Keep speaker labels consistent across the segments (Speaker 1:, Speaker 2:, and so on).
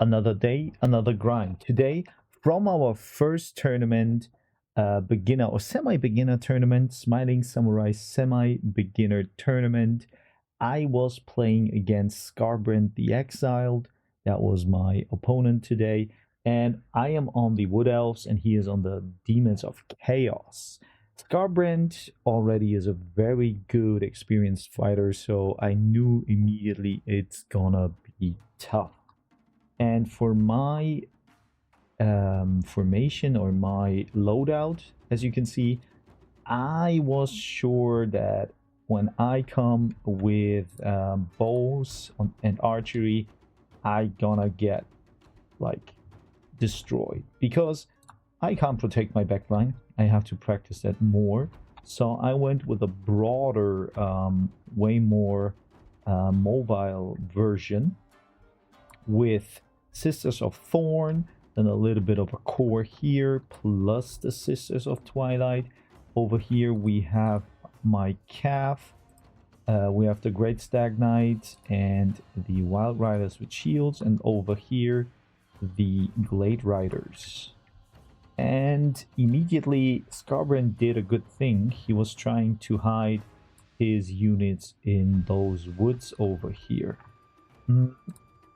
Speaker 1: Another day, another grind. Today, from our first tournament, beginner or semi-beginner tournament, Smiling Samurai semi-beginner tournament, I was playing against Scarbrand the Exiled. That was my opponent today. And I am on the Wood Elves, and he is on the Demons of Chaos. Scarbrand already is a very good, experienced fighter, so I knew immediately it's gonna be tough. And for my formation or my loadout, as you can see, I was sure that when I come with bows and archery, I gonna get like destroyed because I can't protect my backline. I have to practice that more. So I went with a broader, way more mobile version with Sisters of Thorn, then a little bit of a core here, plus the Sisters of Twilight. Over here we have my calf. We have the Great Stag Knight and the Wild Riders with shields, and over here the Glade Riders. And immediately Scarbrand did a good thing. He was trying to hide his units in those woods over here.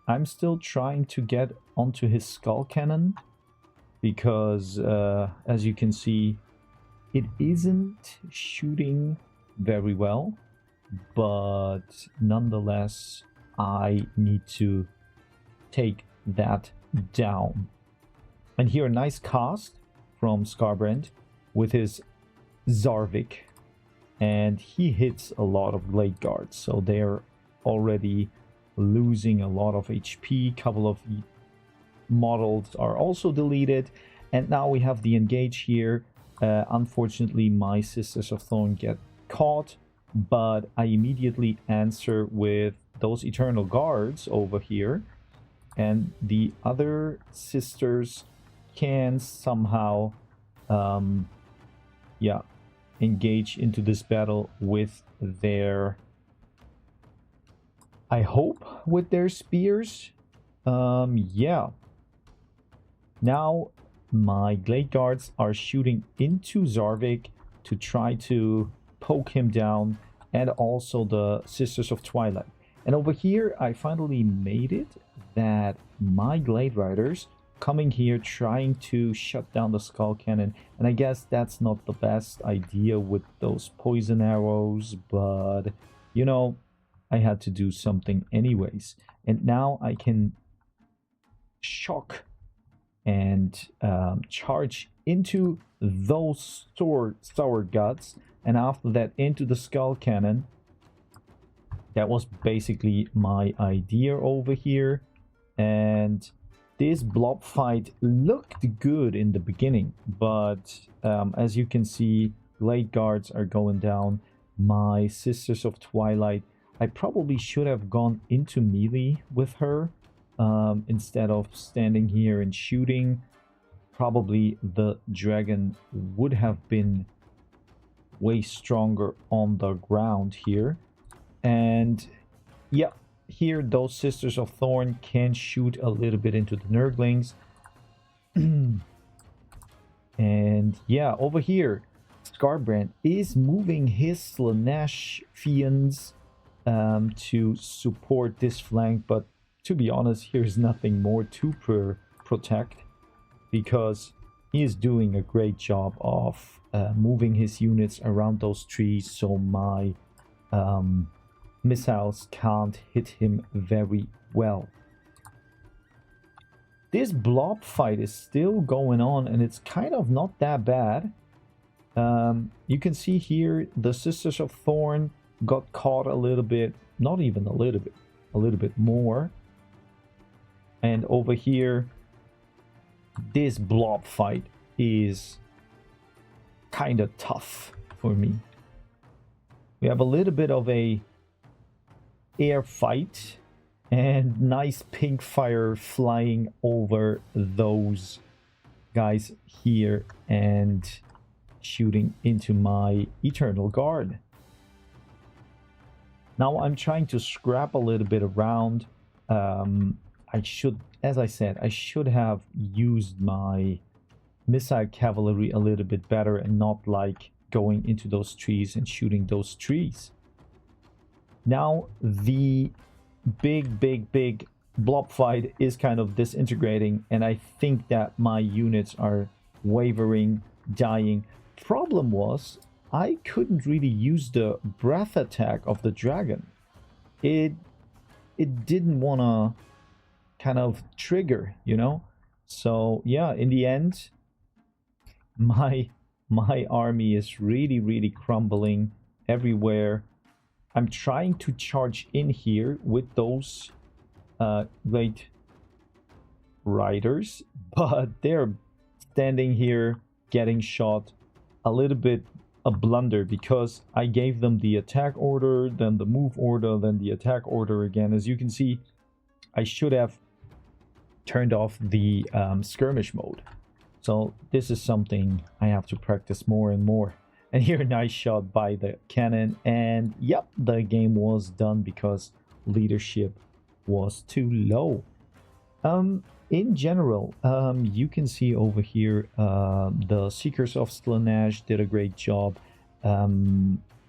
Speaker 1: I'm still trying to get onto his skull cannon because, as you can see, it isn't shooting very well, but nonetheless, I need to take that down. And here, a nice cast from Scarbrand with his Zarvik, and he hits a lot of Blade Guards, so they're already losing a lot of HP. Couple of models are also deleted, and now we have the engage here. Unfortunately, my Sisters of Thorn get caught, but I immediately answer with those Eternal Guards over here, and the other sisters can somehow engage into this battle with their, I hope, with their spears. Yeah. Now my Glade Guards are shooting into Zarvik to try to poke him down, and also the Sisters of Twilight. And over here, I finally made it that my Glade Riders coming here trying to shut down the Skull Cannon. And I guess that's not the best idea with those poison arrows, but, you know, I had to do something anyways. And now I can shock and charge into those sour guts, and after that into the Skull Cannon. That was basically my idea over here. And this blob fight looked good in the beginning, but as you can see, Glade Guards are going down. My Sisters of Twilight, I probably should have gone into melee with her instead of standing here and shooting. Probably the dragon would have been way stronger on the ground here. And yeah, here those Sisters of Thorn can shoot a little bit into the Nurglings. And yeah, over here, Scarbrand is moving his Slanesh Fiends to support this flank, but to be honest, here's nothing more to protect, because he is doing a great job of moving his units around those trees, so my missiles can't hit him very well. This blob fight is still going on, and it's kind of not that bad. You can see here the Sisters of Thorn got caught a little bit, not even a little bit more. And over here, this blob fight is kind of tough for me. We have a little bit of a air fight and nice pink fire flying over those guys here and shooting into my Eternal Guard. Now I'm trying to scrap a little bit around. I should, as I said, I should have used my missile cavalry a little bit better and not like going into those trees and shooting those trees. Now the big blob fight is kind of disintegrating, and I think that my units are wavering, dying. Problem was, I couldn't really use the breath attack of the dragon. It didn't want to kind of trigger, you know? So yeah, in the end, my army is really crumbling everywhere. I'm trying to charge in here with those great riders, but they're standing here getting shot. A little bit a blunder, because I gave them the attack order, then the move order, then the attack order again. As you can see, I should have turned off the skirmish mode. So this is something I have to practice more and more. And here, nice shot by the cannon. And yep, the game was done because leadership was too low. In general, you can see over here, the Seekers of Slaanesh did a great job.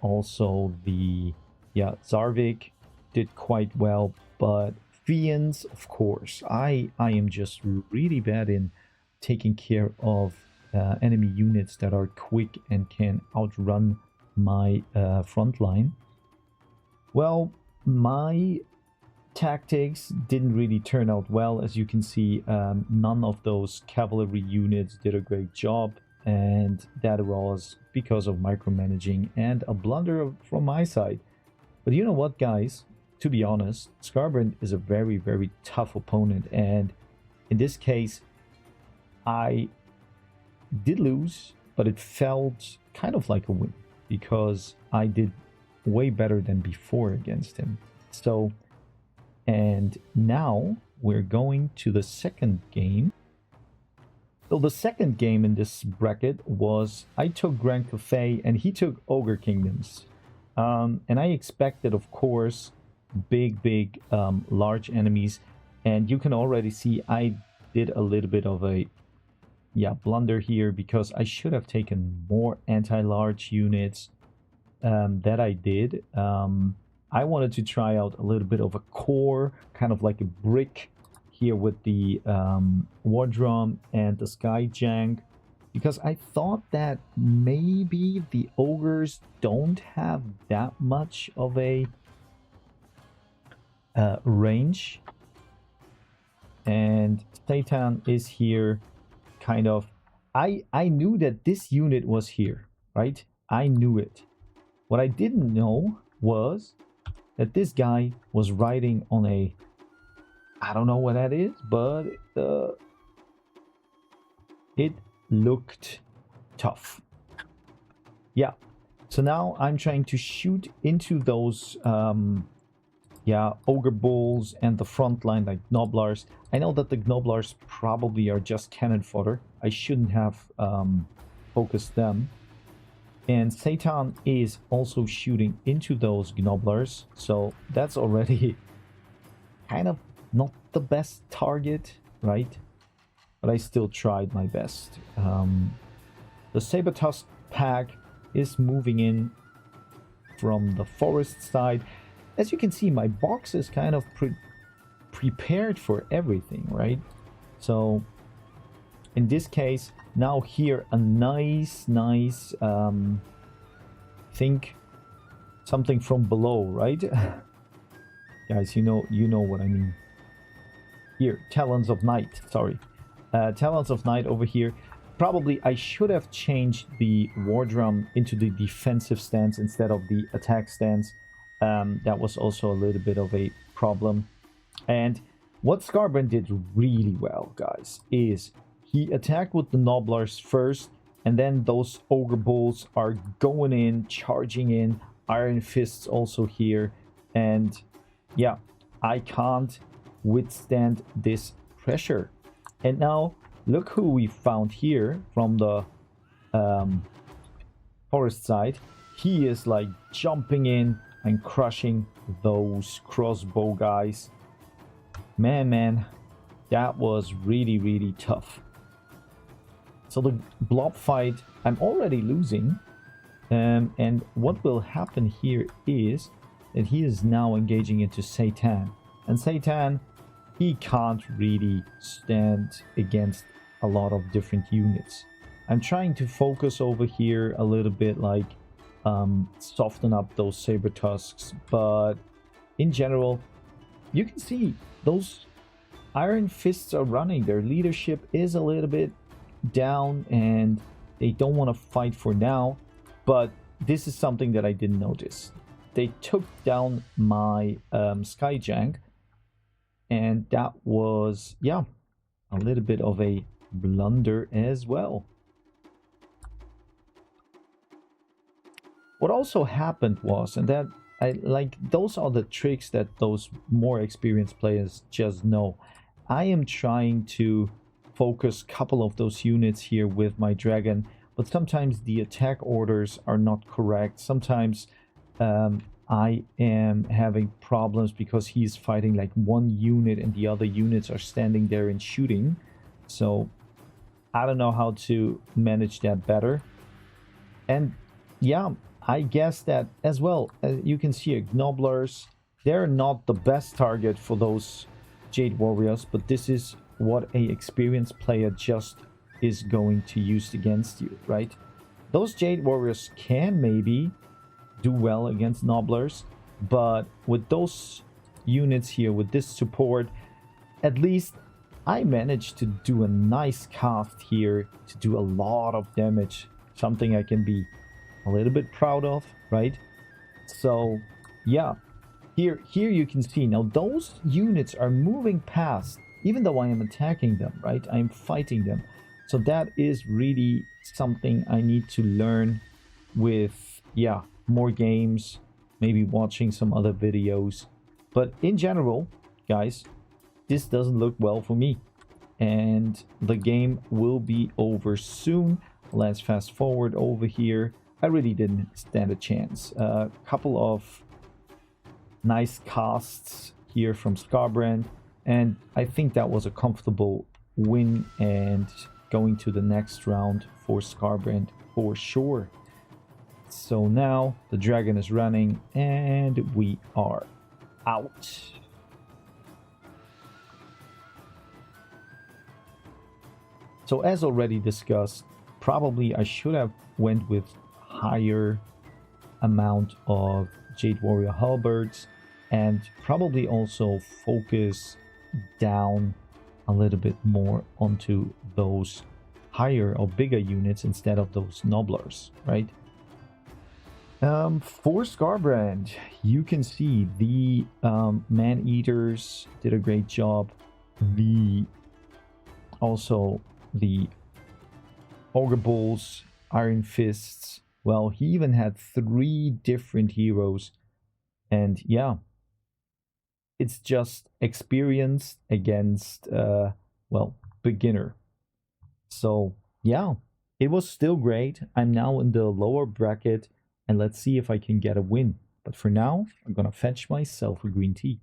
Speaker 1: Also, the Zarvik did quite well, but Fiends, of course, I am just really bad in taking care of enemy units that are quick and can outrun my front line. Well, my tactics didn't really turn out well. As you can see, none of those cavalry units did a great job, and that was because of micromanaging and a blunder from my side. But you know what, guys? To be honest, Skarbrand is a very tough opponent, and in this case, I did lose, but it felt kind of like a win because I did way better than before against him. So, and now we're going to the second game. So the second game in this bracket was, I took Grand Cathay and he took Ogre Kingdoms. And I expected, of course, big large enemies. And you can already see I did a little bit of a blunder here, because I should have taken more anti-large units that I did. I wanted to try out a little bit of a core, kind of like a brick here with the war drum and the sky jank, because I thought that maybe the ogres don't have that much of a range, and Satan is here. Kind of, I knew that this unit was here, right? I knew it. What I didn't know was that this guy was riding on a, I don't know what that is, but it looked tough. Yeah. So now I'm trying to shoot into those ogre bulls and the front line like Gnoblars. I know that the Gnoblars probably are just cannon fodder. I shouldn't have focused them. And Satan is also shooting into those Gnoblars, so that's already kind of not the best target, right? But I still tried my best. The Saber-Tusk pack is moving in from the forest side. As you can see, my box is kind of prepared for everything, right? So in this case, now here a nice think something from below, right? Guys, you know what I mean. Here, Talons of Night, sorry. Talons of Night over here. Probably I should have changed the war drum into the defensive stance instead of the attack stance. That was also a little bit of a problem. And what Skarbrand did really well, guys, is he attacked with the Gnoblars first, and then those Ogre Bulls are going in, charging in, Iron Fists also here, and yeah, I can't withstand this pressure. And now, look who we found here from the forest side. He is like jumping in and crushing those crossbow guys. Man, that was really tough. So the blob fight, I'm already losing. And what will happen here is that he is now engaging into Satan. And Satan, he can't really stand against a lot of different units. I'm trying to focus over here a little bit, like soften up those saber tusks. But in general, you can see those Iron Fists are running. Their leadership is a little bit down and they don't want to fight for now. But this is something that I didn't notice. They took down my Skyjank, and that was, yeah, a little bit of a blunder as well. What also happened was, and that I like, those are the tricks that those more experienced players just know. I am trying to focus a couple of those units here with my dragon, but sometimes the attack orders are not correct. Sometimes I am having problems because he's fighting like one unit and the other units are standing there and shooting. So I don't know how to manage that better. And yeah, I guess that as well, you can see Gnoblers, they're not the best target for those Jade Warriors, but this is what a experienced player just is going to use against you, right? Those Jade Warriors can maybe do well against Nobblers, but with those units here, with this support, at least I managed to do a nice cast here to do a lot of damage, something I can be a little bit proud of, right? So yeah, here you can see now those units are moving past, even though I am attacking them, right? I'm fighting them. So that is really something I need to learn with, yeah, more games, maybe watching some other videos. But in general, guys, this doesn't look well for me. And the game will be over soon. Let's fast forward over here. I really didn't stand a chance. A couple of nice casts here from Scarbrand. And I think that was a comfortable win and going to the next round for Scarbrand for sure. So now the dragon is running and we are out. So as already discussed, probably I should have went with higher amount of Jade Warrior Halberds and probably also focus down a little bit more onto those higher or bigger units instead of those Nobblers, right? For Scarbrand, you can see the Man-Eaters did a great job. Also the Ogre Bulls, Iron Fists. Well, he even had 3 different heroes. And yeah, it's just experience against, well, beginner. So yeah, it was still great. I'm now in the lower bracket. And let's see if I can get a win. But for now, I'm gonna fetch myself a green tea.